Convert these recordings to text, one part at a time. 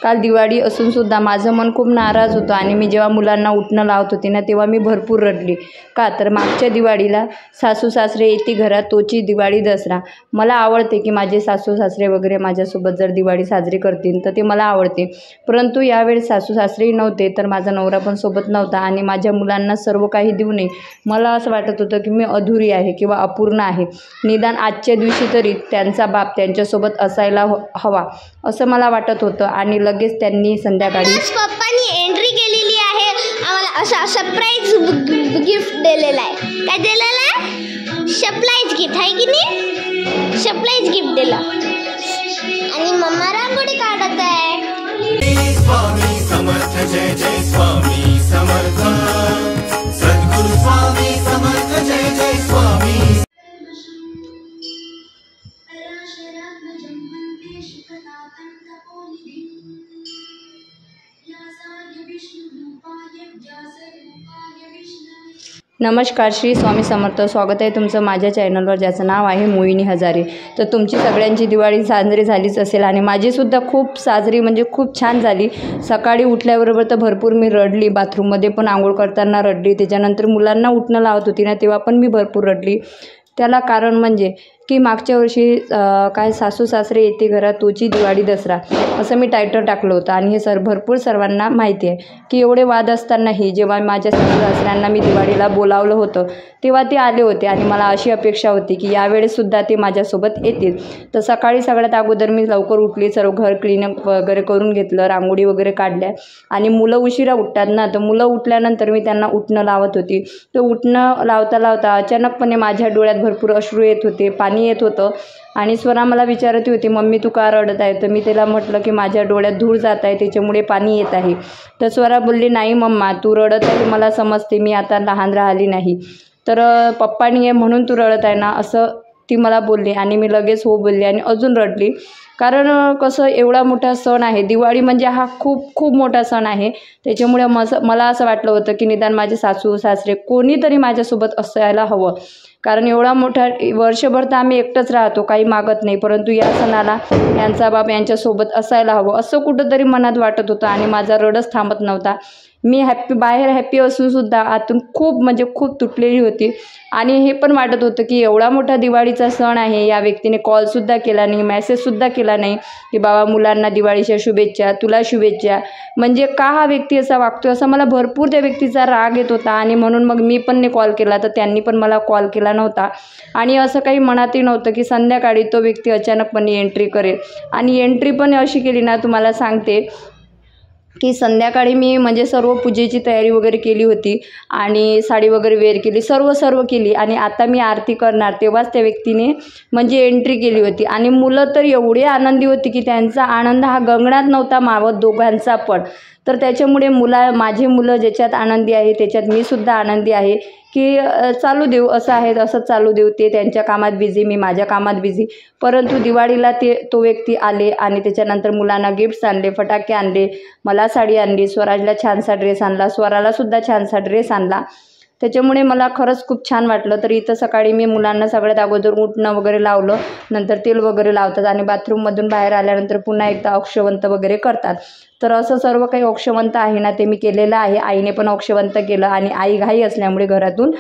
काल दिवाळी असूनसुद्धा माझं मन खूप नाराज होतं आणि मी जेव्हा मुलांना उठणं लावत होते ना तेव्हा मी भरपूर रडली. का तर मागच्या दिवाळीला सासू सासरे येते घरात, तोची दिवाळी दसरा. मला आवडते की माझे सासू सासरे वगैरे माझ्यासोबत जर दिवाळी साजरी करतील तर ते मला आवडते. परंतु यावेळेस सासू सासरेही नव्हते, तर माझा नवरा पण सोबत नव्हता आणि माझ्या मुलांना सर्व काही देऊ नये. मला असं वाटत होतं की मी अधुरी आहे किंवा अपूर्ण आहे. निदान आजच्या दिवशी तरी त्यांचा बाप त्यांच्यासोबत असायला हवा असं मला वाटत होतं. आणि लगेच त्यांनी संध्याकाळी पप्पांनी एंट्री केलेली आहे, आम्हाला असा सरप्राईज गिफ्ट दिलेला आहे. काय दिलेलं आहे? सरप्राईज गिफ्ट आहे की नाही? सरप्राईज गिफ्ट दिलं आणि मम्मा रांगोळी काढत आहे. स्वामी समर्थ जय जय स्वामी समर्थ, सद्गुरु स्वामी समर्थ जय जय स्वामी. नमस्कार, श्री स्वामी समर्थ. स्वागत आहे तुमचं माझ्या चॅनलवर, ज्याचं नाव आहे मोहिनी हजारे. तर तुमची सगळ्यांची दिवाळी साजरी झालीच असेल आणि माझीसुद्धा खूप साजरी म्हणजे खूप छान झाली. सकाळी उठल्याबरोबर तर भरपूर मी रडली, बाथरूममध्ये पण आंघोळ करताना रडली, त्याच्यानंतर मुलांना उठणं लावत होती ना तेव्हा पण मी भरपूर रडली. त्याला कारण म्हणजे की मागच्या वर्षी काय सासू सासरे येते घरात, तोची दिवाळी दसरा असं मी टायटल टाकलं होतं. आणि हे भरपूर सर्वांना माहिती आहे की एवढे वाद असतानाही जेव्हा माझ्या सासू सासऱ्यांना मी दिवाळीला बोलावलं होतं तेव्हा ते आले होते आणि मला अशी अपेक्षा होती की यावेळेससुद्धा ते माझ्यासोबत येतील. तर सकाळी सगळ्यात अगोदर मी लवकर उठली, सर्व घर क्लीनअप वगैरे करून घेतलं, रांगोळी वगैरे काढल्या. आणि मुलं उशिरा उठतात ना, तर मुलं उठल्यानंतर मी त्यांना उठणं लावत होती. तर उठणं लावता लावता अचानकपणे माझ्या डोळ्यात भरपूर अश्रू येत होते, पाणी येत होतं. आणि स्वरा मला विचारत होती, मम्मी तू का रडत आहे? तर मी तिला म्हटलं की माझ्या डोळ्यात धूळ जात आहे, त्याच्यामुळे पाणी येत आहे. तर स्वरा बोलली, नाही मम्मा तू रडत आहे मला समजते, मी आता लहान राहिली नाही, तर पप्पानी आहे म्हणून तू रडत आहे ना, असं ती मला बोलली. आणि मी लगेच हो बोलली आणि अजून रडली. कारण कसं एवढा मोठा सण आहे दिवाळी, म्हणजे हा खूप खूप मोठा सण आहे. त्याच्यामुळे मला असं वाटलं होतं की निदान माझे सासू सासरे कोणीतरी माझ्यासोबत असायला हवं. कारण एवढा मोठा वर्षभर तर आम्ही एकटंच राहतो, काही मागत नाही, परंतु या सणाला यांचा बाप यांच्यासोबत असायला हवं असं कुठंतरी मनात वाटत होतं. आणि माझा रडच थांबत नव्हता. मी बाहेर हॅप्पी असूनसुद्धा आतून खूप म्हणजे खूप तुटलेली होती. आणि हे पण वाटत होतं की एवढा मोठा दिवाळीचा सण आहे, या व्यक्तीने कॉलसुद्धा केला नाही, मेसेजसुद्धा केला नाही की बाबा मुलांना दिवाळीच्या शुभेच्छा, तुला शुभेच्छा. म्हणजे का हा व्यक्ती असा वागतोय असं मला भरपूर त्या व्यक्तीचा राग येत होता. आणि म्हणून मग मी पण नाही कॉल केला, तर त्यांनी पण मला कॉल केला नव्हता. आणि असं काही मनातही नव्हतं की संध्याकाळी तो व्यक्ती अचानकपणे एंट्री करेल. आणि एंट्री पण अशी केली ना, तुम्हाला सांगते की संध्याकाळी मी म्हणजे सर्व पूजेची तयारी वगैरे केली होती आणि साडी वगैरे वेअर केली, सर्व केली. आणि आता मी आरती करणार तेव्हाच त्या व्यक्तीने म्हणजे एंट्री केली होती. आणि मुलं तर एवढी आनंदी होती की त्यांचा आनंद हा गगनात नव्हता मावत, दोघांचा पण. तर त्याच्यामुळे माझे मुलं ज्याच्यात आनंदी आहे त्याच्यात मी सुद्धा आनंदी आहे की चालू देऊ, असं आहे असंच चालू देऊ. ते त्यांच्या कामात बिझी, मी माझ्या कामात बिझी. परंतु दिवाळीला तो व्यक्ती आले आणि त्याच्यानंतर मुलांना गिफ्ट्स आणले, फटाके आणले, मला साडी आणली, स्वराजला छानसा ड्रेस आणला, स्वरालासुद्धा छानसा ड्रेस आणला. त्याच्यामुळे मला खरंच खूप छान वाटलं. तर इथं सकाळी मी मुलांना सगळ्यात अगोदर उठणं वगैरे लावलं, नंतर तेल वगैरे लावतात आणि बाथरूममधून बाहेर आल्यानंतर पुन्हा एकदा औक्षवंत वगैरे करतात. तर असं सर्व काही औक्षवंत आहे ना ते मी केलेलं आहे. आईने पण औक्षवंत केलं आणि आई घाई असल्यामुळे घरातून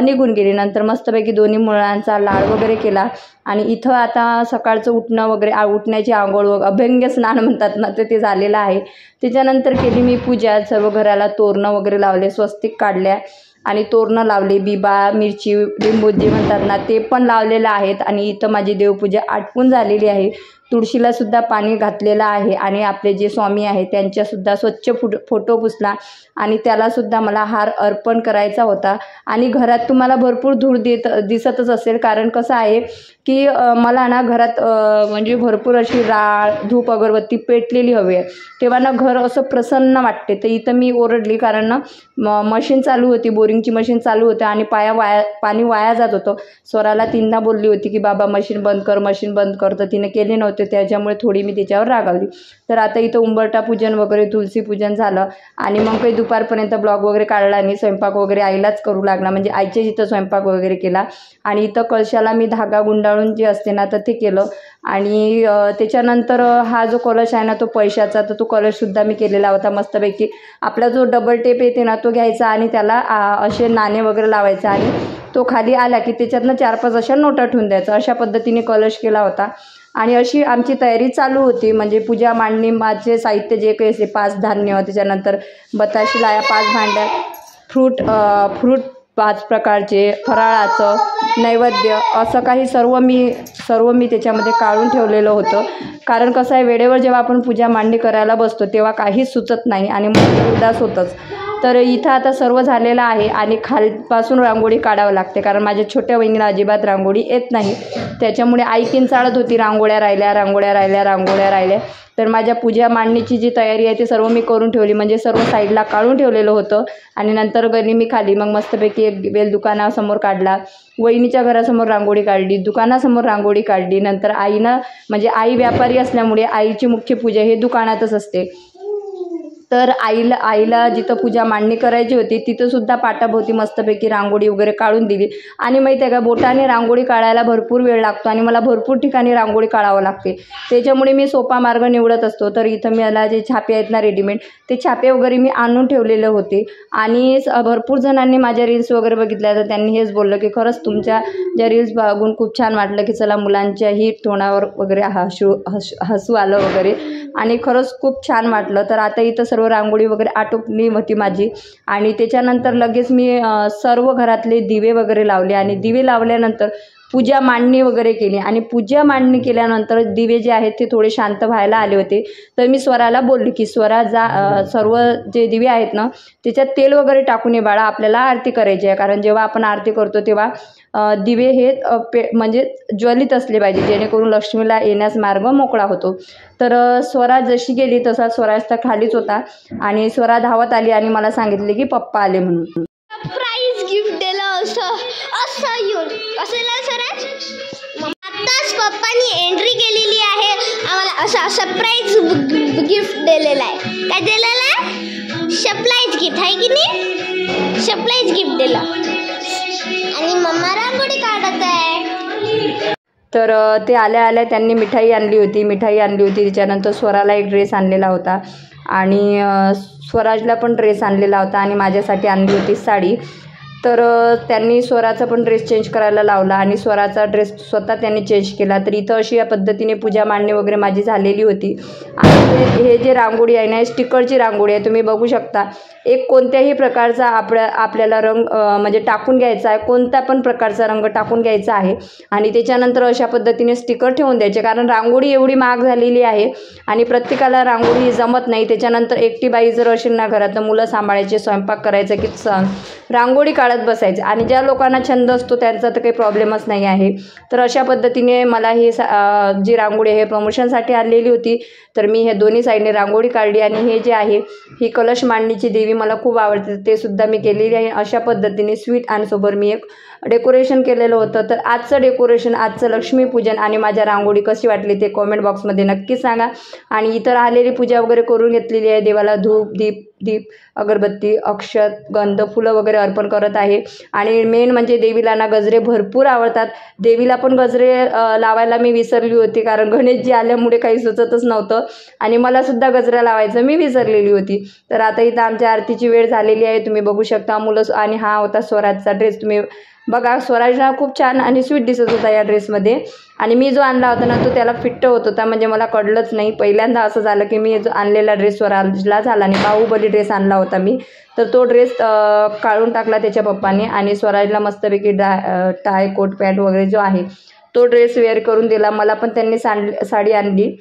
निघून गेली. नंतर मस्तपैकी दोन्ही मुलांचा लाड वगैरे केला. आणि इथं आता सकाळचं उठणं वगैरे, उठण्याची आंघोळ अभ्यंग स्नान म्हणतात ना, ते झालेलं आहे. त्याच्यानंतर केली मी पूजा, सर्व घराला तोरणं वगैरे लावले, स्वस्तिक काढल्या आणि तोरणं लावली, बिबा, मिरची, लिंबू जे म्हणतात ना ते पण लावलेलं आहेत. आणि इथं माझी देवपूजा आटपून झालेली आहे. तुळशीला सुद्धा पाणी घातलेलं आहे आणि आपले जे स्वामी आहेत त्यांच्यासुद्धा स्वच्छ फोटो पुसला आणि त्यालासुद्धा मला हार अर्पण करायचा होता. आणि घरात तुम्हाला भरपूर धूळ दिसतच असेल, कारण कसं आहे की मला ना घरात म्हणजे भरपूर अशी राळ, धूप, अगरबत्ती पेटलेली हवी आहे, तेव्हा ना घर असं प्रसन्न वाटते. तर इथं मी ओरडली कारण ना मशीन चालू होती, बोरिंगची मशीन चालू होती आणि पाणी वाया जात होतं. स्वराला 3दा बोलली होती की बाबा मशीन बंद कर, तर तिने केली नव्हती. त्याच्यामुळे थोडी मी तिच्यावर रागावली. तर आता इथं उंबरठा पूजन वगैरे, तुलसी पूजन झालं आणि मग काही दुपारपर्यंत ब्लॉग वगैरे काढला आणि स्वयंपाक वगैरे आईलाच करू लागला, म्हणजे आईच्या इथं स्वयंपाक वगैरे केला. आणि इथं कळशाला मी धागा गुंडाळून काढून जे असते ना तर ते केलं. आणि त्याच्यानंतर हा जो कलश आहे ना तो पैशाचा, तर तो कलशसुद्धा मी केलेला होता मस्तपैकी. आपला जो डबल टेप येते ना तो घ्यायचा आणि त्याला असे नाणे वगैरे लावायचे आणि तो खाली आला की त्याच्यातनं 4-5 अशा नोटा ठेवून द्यायचा. अशा पद्धतीने कलश केला होता. आणि अशी आमची तयारी चालू होती. म्हणजे पूजा मांडणी, माझे साहित्य जे काही असे 5 धान्य, त्याच्यानंतर बताशी लाया 5 भांड्या, फ्रूट 5 प्रकारचे, फराळाचं नैवेद्य, असं काही सर्व मी त्याच्यामध्ये काढून ठेवलेलं होतं. कारण कसं आहे, वेळेवर जेव्हा आपण पूजा मांडणी करायला बसतो तेव्हा काहीच सुचत नाही आणि मन उदास होतंच. तर इथं आता सर्व झालेलं आहे आणि खालपासून रांगोळी काढावं लागते, कारण माझ्या छोट्या बहिणीला अजिबात रांगोळी येत नाही. त्याच्यामुळे आई किंचाळत होती, रांगोळ्या राहिल्या. तर माझ्या पूजा मांडणीची जी तयारी आहे ती सर्व मी करून ठेवली, म्हणजे सर्व साईडला काढून ठेवलेलं होतं. आणि नंतर गेली मी खाली. मग मस्तपैकी एक वेल दुकानासमोर काढला, वहिनीच्या घरासमोर रांगोळी काढली, दुकानासमोर रांगोळी काढली. नंतर आईनं, म्हणजे आई व्यापारी असल्यामुळे आईची मुख्य पूजा हे दुकानातच असते. तर आईला जिथं पूजा मांडणी करायची होती तिथंसुद्धा पाटाभोवती मस्तपैकी रांगोळी वगैरे काढून दिली. आणि माहिती आहे का, बोटाने रांगोळी काढायला भरपूर वेळ लागतो आणि मला भरपूर ठिकाणी रांगोळी काढावं लागते. त्याच्यामुळे मी सोपा मार्ग निवडत असतो. तर इथं मला जे छापे आहेत ना रेडीमेड, ते छापे वगैरे मी आणून ठेवलेले होते. आणि भरपूर जणांनी माझ्या रील्स वगैरे बघितल्या, तर त्यांनी हेच बोललं की खरंच तुमच्या ज्या रील्स बघून खूप छान वाटलं, की चला मुलांच्याही तोंडावर वगैरे हसू आलं वगैरे. आणि खरंच खूप छान वाटलं. तर आता इथं सर्व रांगोळी वगैरे आटोपली होती माझी. आणि त्याच्यानंतर लगेच मी सर्व घरातले दिवे वगैरे लावले. आणि दिवे लावल्यानंतर पूजा मांडणी वगैरे केली. आणि पूजा मांडणी केल्यानंतर दिवे जे आहेत ते थोडे शांत व्हायला आले होते. तर मी स्वराला बोलली की स्वरा सर्व जे दिवे आहेत ना त्याच्यात तेल वगैरे टाकून ये बाळा, आपल्याला आरती करायची आहे. कारण जेव्हा आपण आरती करतो तेव्हा दिवे हे म्हणजे ज्वलित असले पाहिजे, जेणेकरून लक्ष्मीला येण्यास मार्ग मोकळा होतो. तर स्वरा जशी गेली तसा स्वराज तर खालीच होता. आणि स्वरा धावत आली आणि मला सांगितले की पप्पा आले म्हणून. सरप्राईज गिफ्ट दिलं असं येऊन कसं ना स्वराज. आत्ताच पप्पांनी एंट्री केलेली आहे, आम्हाला असं सरप्राईज गिफ्ट दिलेलं आहे. काय दिलेलं आहे? सरप्राईज गिफ्ट आहे की नाही? सरप्राईज गिफ्ट दिलं. आणि मम्मा रांगोळी काढत आहे. तर ते आल्या त्यांनी मिठाई आणली होती. त्याच्यानंतर स्वराला एक ड्रेस आणलेला होता आणि स्वराजला पण ड्रेस आणलेला होता आणि माझ्यासाठी आणली होती साडी. तर त्यांनी स्वराचा पण ड्रेस चेंज करायला लावला आणि स्वराचा ड्रेस स्वतः त्यांनी चेंज केला. तर इथं अशी या पद्धतीने पूजा मांडणी वगैरे माझी झालेली होती. आणि हे जे रांगोळी आहे ना, स्टिकरची रांगोळी आहे, तुम्ही बघू शकता. एक कोणत्याही प्रकारचा आपल्याला रंग म्हणजे टाकून घ्यायचा आहे, कोणत्या पण प्रकारचा रंग टाकून घ्यायचा आहे. आणि त्याच्यानंतर अशा पद्धतीने स्टिकर ठेवून द्यायचे, कारण रांगोळी एवढी महाग झालेली आहे आणि प्रत्येकाला रांगोळी जमत नाही. त्याच्यानंतर एकटी बाई जर असेल ना घरात, तर मुलं सांभाळायचे, स्वयंपाक करायचं की रांगोळी काढत बसायचं. आणि ज्या लोकांना छंद असतो त्यांचा तर काही प्रॉब्लेमच नाही आहे. तर अशा पद्धतीने मला ही जी रांगोळी आहे प्रमोशनसाठी आणलेली होती. तर मी हे दोन्ही साईडने रांगोळी काढली. आणि हे जे आहे ही कलश मांडणीची देवी मला खूप आवडते, ते सुद्धा मी केलेली आहे. अशा पद्धतीने स्वीट आणि सोबत मी एक डेकोरेशन केलेलं होतं. तर आजचं डेकोरेशन, आजचं लक्ष्मीपूजन आणि माझ्या रांगोळी कशी वाटली ते कॉमेंट बॉक्समध्ये नक्की सांगा. आणि इतर आलेली पूजा वगैरे करून घेतलेली आहे. देवाला धूप दीप अगरबत्ती, अक्षत, गंध, फुलं वगैरे अर्पण करत आहे. आणि मेन म्हणजे देवीला ना गजरे भरपूर आवडतात. देवीला पण गजरे लावायला मी विसरली होती, कारण गणेशजी आल्यामुळे काही सुचतच नव्हतं आणि मला सुद्धा गजरा लावायचं मी विसरलेली होती. तर आता इथं आमच्या आरतीची वेळ झालेली आहे, तुम्ही बघू शकता मुलं. आणि हा होता स्वराजचा ड्रेस. तुम्ही बघा, स्वराजला खूप छान आणि स्वीट दिसत होता या ड्रेसमध्ये. आणि मी जो आणला होता ना तो त्याला फिट्ट होत होता, म्हणजे मला कळलंच नाही. पहिल्यांदा असं झालं की मी जो आणलेला ड्रेस स्वराजला झाला नाही. बाहुबली ड्रेस आणला होता मी, तर तो ड्रेस काढून टाकला त्याच्या पप्पाने आणि स्वराजला मस्तपैकी टाय कोट पॅन्ट वगैरे जो आहे तो ड्रेस वेअर करून दिला. मला पण त्यांनी साडी आणली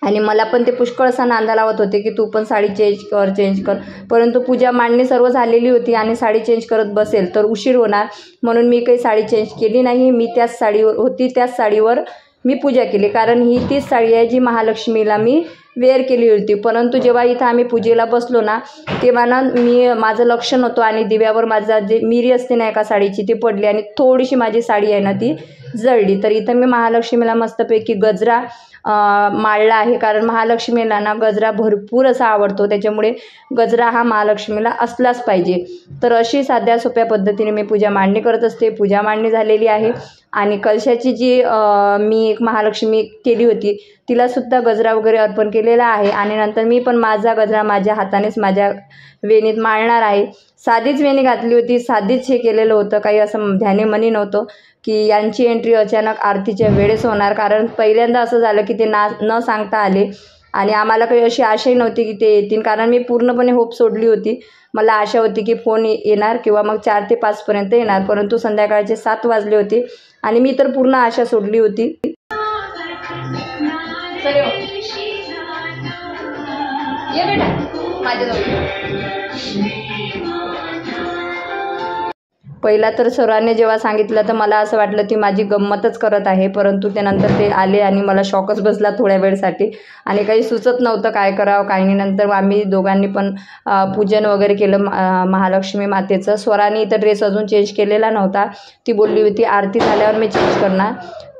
आणि मला पण ते पुष्कळ असा नांदा लावत होते की तू पण साडी चेंज कर. परंतु पूजा मांडणी सर्व झालेली होती आणि साडी चेंज करत बसेल तर उशीर होणार, म्हणून मी काही साडी चेंज केली नाही. मी त्याच साडीवर होती, त्याच साडीवर मी पूजा केली, कारण ही तीच साडी आहे जी महालक्ष्मीला मी वेअर केली होती. परंतु जेव्हा इथं आम्ही पूजेला बसलो ना तेव्हा ना माझं लक्ष नव्हतं आणि दिव्यावर माझा जे मिरी असते ना एका साडीची ती पडली आणि थोडीशी माझी साडी आहे ना ती जळली. तर इथं मी महालक्ष्मीला मस्तपैकी गजरा माळला आहे, कारण महालक्ष्मीला ना गजरा भरपूर असा आवडतो, त्याच्यामुळे गजरा हा महालक्ष्मीला असलाच पाहिजे. तर अशी साध्या सोप्या पद्धतीने मी पूजा मांडणी करत असते. पूजा मांडणी झालेली आहे आणि कलशाची जी मी एक महालक्ष्मी केली होती तिलासुद्धा गजरा वगैरे अर्पण केलेला आहे. आणि नंतर मी पण माझा गजरा माझ्या हातानेच माझ्या वेणीत माळणार आहे. साधीच वेणी घातली होती, साधीच हे केलेलं होतं, काही असं ध्यानी मनी नव्हतं की यांची एंट्री अचानक आरतीच्या वेळेस होणार. कारण पहिल्यांदा असं झालं की ते न सांगता आले आणि आम्हाला काही अशी आशाही नव्हती की ते येतील, कारण मी पूर्णपणे होप सोडली होती. मला आशा होती की फोन येणार किंवा मग 4 ते 5 येणार, परंतु संध्याकाळचे 7 वाजले होते आणि मी तर पूर्ण आशा सोडली होती. पहिला तर सरांनी जेव्हा सांगितलं तर मला असं वाटलं ती माझी गंमतच करत आहे, परंतु त्यानंतर ते आले आणि मला शॉकच बसला थोड्या वेळसाठी आणि काही सुचत नव्हतं काय करावं काय नाही. नंतर आम्ही दोघांनी पण पूजन वगैरे केलं महालक्ष्मी मातेचं. स्वराने तर ड्रेस अजून चेंज केलेला नव्हता, ती बोलली होती आरती झाल्यावर मी चेंज करणार.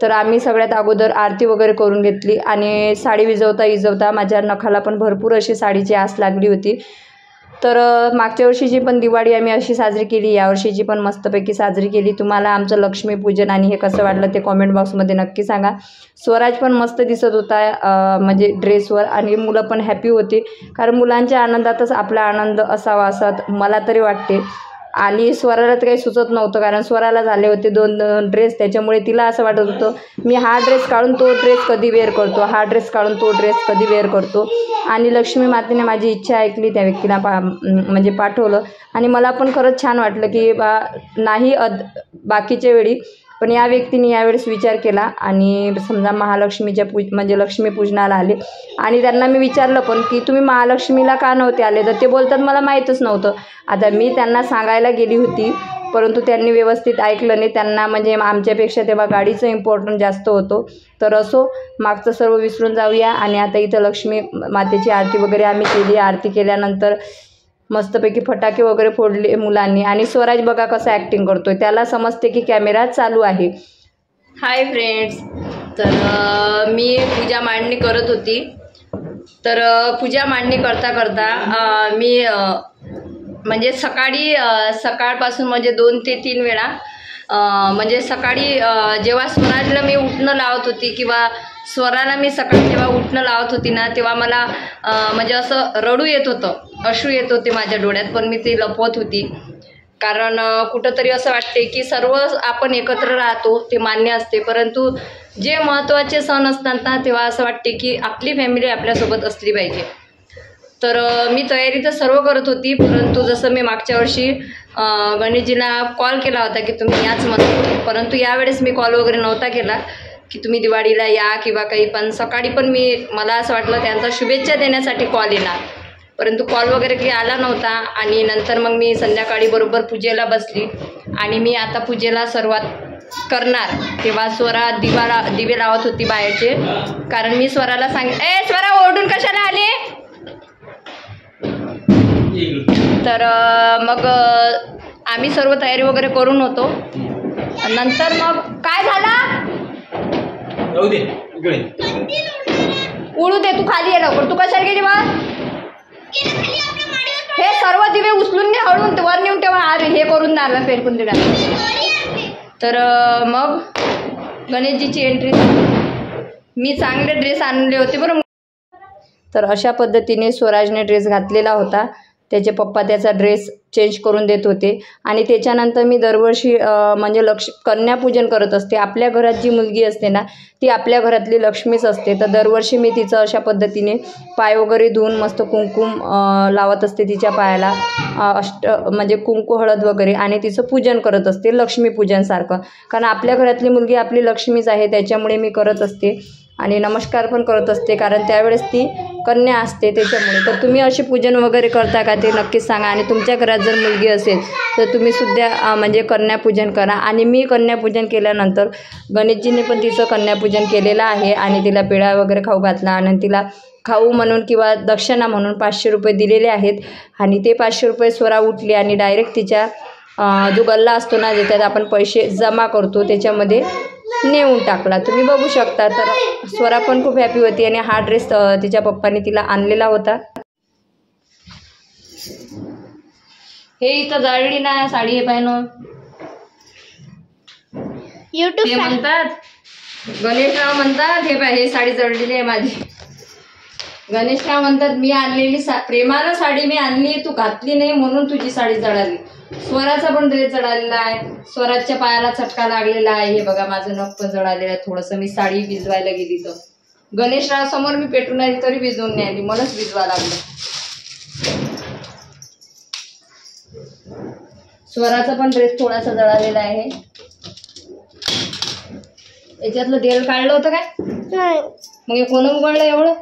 तर आम्ही सगळ्यात अगोदर आरती वगैरे करून घेतली आणि साडी विजवता माझ्या नखाला पण भरपूर अशी साडीची आस लागली होती. तर मागच्या वर्षीची पण दिवाळी आम्ही अशी साजरी केली, यावर्षीची पण मस्तपैकी साजरी केली. तुम्हाला आमचं लक्ष्मीपूजन आणि हे कसं वाटलं ते कॉमेंट बॉक्समध्ये नक्की सांगा. स्वराज पण मस्त दिसत होता म्हणजे ड्रेसवर आणि मुलं पण हॅपी होती, कारण मुलांच्या आनंदातच आपला आनंद असावा असं मला तरी वाटते. आणि स्वराला तर काही सुचत नव्हतं, कारण स्वराला झाले होते 2 ड्रेस, त्याच्यामुळे तिला असं वाटत होतं मी हा ड्रेस काढून तो ड्रेस कधी वेअर करतो, हा ड्रेस काढून तो ड्रेस कधी वेअर करतो. आणि लक्ष्मी मातेने माझी इच्छा ऐकली, त्या व्यक्तीला म्हणजे पाठवलं आणि मला पण खरंच छान वाटलं की नाही बाकीच्या वेळी पण या व्यक्तीने यावेळेस विचार केला आणि समजा महालक्ष्मीच्या म्हणजे लक्ष्मीपूजनाला आले. आणि त्यांना मी विचारलं पण की तुम्ही महालक्ष्मीला का नव्हते आले, तर ते बोलतात मला माहीतच नव्हतं. आता मी त्यांना सांगायला गेली होती, परंतु त्यांनी व्यवस्थित ऐकलं नाही. त्यांना म्हणजे आमच्यापेक्षा तेव्हा गाडीचं इम्पॉर्टंट जास्त होतं. तर असो, मागचं सर्व विसरून जाऊया आणि आता इथं लक्ष्मी मातेची आरती वगैरे आम्ही केली. आरती केल्यानंतर मस्तपैकी फटाके वगैरे फोडले मुलांनी आणि स्वराज बघा कसं ॲक्टिंग करतोय, त्याला समजते की कॅमेरा चालू आहे. हाय फ्रेंड्स, तर मी पूजा मांडणी करत होती. तर पूजा मांडणी करता करता मी म्हणजे सकाळपासून म्हणजे 2 ते 3 वेळा म्हणजे सकाळी जेव्हा स्वराजला मी उठणं लावत होती किंवा स्वराला मी सकाळी जेव्हा उठणं लावत होती ना, तेव्हा मला म्हणजे असं रडू येत होतं, अश्रू येत होते माझ्या डोळ्यात, पण मी ते लपवत होती. कारण कुठंतरी असं वाटते की सर्व आपण एकत्र राहतो ते मान्य असते, परंतु जे महत्त्वाचे सण असतात ना तेव्हा असं वाटते की आपली फॅमिली आपल्यासोबत असली पाहिजे. तर मी तयारी तर सर्व करत होती, परंतु जसं मी मागच्या वर्षी गणेशजीला कॉल केला होता की तुम्ही याच म्हणून, परंतु यावेळेस मी कॉल वगैरे नव्हता केला की तुम्ही दिवाळीला या किंवा काही. पण सकाळी पण मला असं वाटलं त्यांचा शुभेच्छा देण्यासाठी कॉल येणार, परंतु कॉल वगैरे काही आला नव्हता. आणि नंतर मग मी संध्याकाळी बरोबर पूजेला बसली आणि मी आता पूजेला सुरुवात करणार. तेव्हा स्वरा दिवे लावत होती बाहेरचे, कारण मी स्वराला स्वरा ओरडून कशाला आले. तर मग आम्ही सर्व तयारी वगैरे करून होतो. नंतर मग काय झालं, उडू दे, तू खाली ये लवकर. तू कशाला गेली बा, हे सर्व दिवे उचलून हळून वर नेऊन तेव्हा हे करून द्यायला फेरकून दिला. तर मग गणेशजीची एंट्री, मी चांगले ड्रेस आणले होते बरं. तर अशा पद्धतीने स्वराजने ड्रेस घातलेला होता, त्याचे पप्पा त्याचा ड्रेस चेंज करून देत होते. आणि त्याच्यानंतर मी दरवर्षी म्हणजे कन्यापूजन करत असते. आपल्या घरात जी मुलगी असते ना ती आपल्या घरातली लक्ष्मीच असते. तर दरवर्षी मी तिचं अशा पद्धतीने पाय वगैरे धुवून मस्त कुंकुम लावत असते तिच्या पायाला, म्हणजे कुंकू हळद वगैरे, आणि तिचं पूजन करत असते लक्ष्मीपूजनसारखं. कारण आपल्या घरातली मुलगी आपली लक्ष्मीच आहे, त्याच्यामुळे मी करत असते. आणि नमस्कार पण करत असते, कारण त्यावेळेस ती कन्या असते त्याच्यामुळे. तर तुम्ही असे पूजन वगैरे करता का ते नक्कीच सांगा. आणि तुमच्या घरात जर मुलगी असेल तर तुम्ही सुद्धा म्हणजे कन्यापूजन करा. आणि मी कन्यापूजन केल्यानंतर गणेशजीने पण तिचं कन्यापूजन केलेलं आहे आणि तिला पेढा वगैरे खाऊ घातला आणि तिला खाऊ म्हणून किंवा दक्षिणा म्हणून 500 रुपये दिलेले आहेत. आणि ते 500 रुपये स्वरा उठली आणि डायरेक्ट तिच्या जो गल्ला असतो ना ज्याच्यात आपण पैसे जमा करतो त्याच्यामध्ये नेऊन टाकला. तुम्ही बघू शकता. तर स्वरा पण खूप हॅपी होती आणि हा ड्रेस तिच्या पप्पांनी तिला आणलेला होता. हे इथं जळली ना साडी, हे पाहिनं युट्यूब ते म्हणतात, गणेशराव म्हणतात हे पाय, हे साडी जळलेली आहे माझी. गणेशराव म्हणतात मी आणलेली प्रेमानं साडी मी आणली, तू घातली नाही म्हणून तुझी साडी जळाली. स्वराचा पण ड्रेस जळालेला आहे. स्वराच्या पायाला चटका लागलेला आहे. हे बघा माझं नख पण जळालेलं आहे थोडंसं. मी साडी भिजवायला गेली तर गणेशराव समोर मी पेटून आली तरी भिजवून नाही आली, मलाच भिजवा लागलं. स्वराचा पण ड्रेस थोडासा जळालेला आहे. याच्यातलं तेल काढलं होतं काय? नाही. मग हे कोण उघडलं एवढं?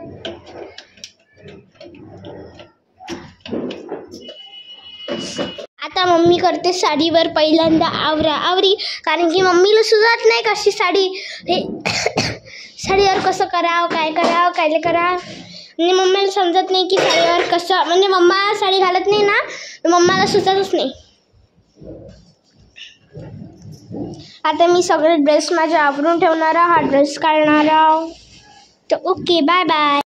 आता मम्मी करते साडीवर पहिल्यांदा आवरी, कारण की मम्मीला सुचत नाही कशी साडी हे साडीवर कसं करावं, काय करावं म्हणजे मम्मीला समजत नाही की साडीवर कसं, म्हणजे मम्मा साडी घालत नाही ना, मम्माला सुचतच नाही. आता मी सगळे ड्रेस माझे आवरून ठेवणार, हा ड्रेस काढणार. तर ओके, बाय बाय.